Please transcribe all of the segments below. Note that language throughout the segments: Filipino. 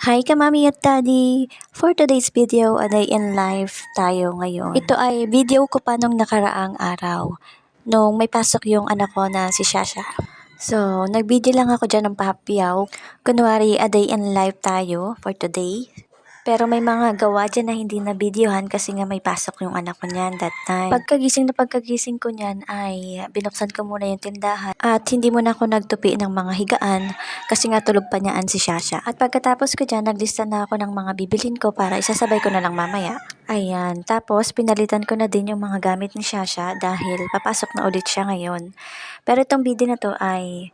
Hi ka mami at daddy! For today's video, a day in life tayo ngayon. Ito ay video ko pa nung nakaraang araw, nung may pasok yung anak ko na si Shasha. So, nag-video lang ako dyan ng papiyaw. Kunwari, a day in life tayo for today. Pero may mga gawa dyan na hindi na videohan kasi nga may pasok yung anak ko niyan that time. Pagkagising ko niyan ay binuksan ko muna yung tindahan at hindi muna ako nagtupi ng mga higaan kasi nga tulog pa niyaan si Shasha. At pagkatapos ko dyan, naglista na ako ng mga bibilhin ko para isasabay ko na lang mamaya. Ayan, tapos pinalitan ko na din yung mga gamit ni Shasha dahil papasok na ulit siya ngayon. Pero itong video na to ay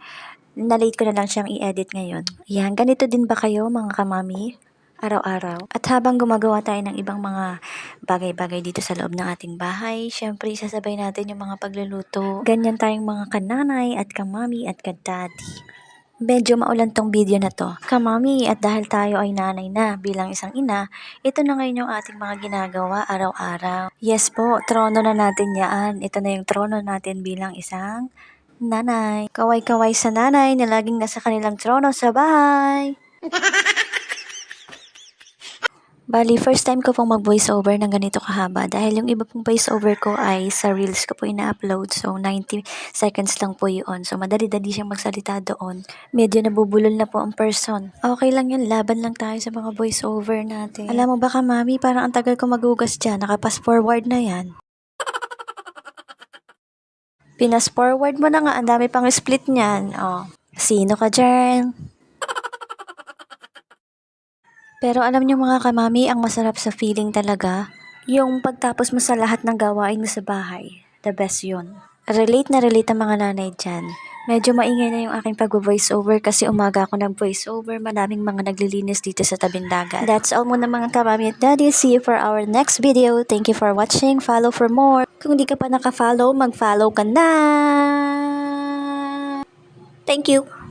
na-late ko na lang siyang i-edit ngayon. Ayan, ganito din ba kayo mga kamami? Araw-araw. At habang gumagawa tayo ng ibang mga bagay-bagay dito sa loob ng ating bahay, syempre isasabay natin yung mga pagluluto. Ganyan tayong mga kananay at kamami at kadaddy. Medyo maulan tong video na to, kamami, at dahil tayo ay nanay na bilang isang ina, ito na ngayon yung ating mga ginagawa araw-araw. Yes po, trono na natin yan. Ito na yung trono natin bilang isang nanay. Kaway-kaway sa nanay na laging nasa kanilang trono sa bahay. Bali, first time ko pong mag-voiceover ng ganito kahaba dahil yung iba pong voiceover ko ay sa reels ko po ina-upload. So, 90 seconds lang po yun. So, madali-dali siyang magsalita doon. Medyo nabubulol na po ang person. Okay lang yun, laban lang tayo sa mga voiceover natin. Alam mo ba mami, parang ang tagal ko magugas dyan. Nakapas forward na yan. Pinas forward mo na nga, ang dami pang split niyan. Oh, sino ka dyan? Pero alam niyo mga kamami, ang masarap sa feeling talaga, yung pagtapos mo sa lahat ng gawain mo sa bahay. The best yun. Relate na relate ang mga nanay dyan. Medyo maingay na yung aking pag-voiceover kasi umaga ako nag-voiceover. Maraming mga naglilinis dito sa tabing dagat. That's all muna mga kamami at daddy. See you for our next video. Thank you for watching. Follow for more. Kung di ka pa naka-follow, mag-follow ka na. Thank you.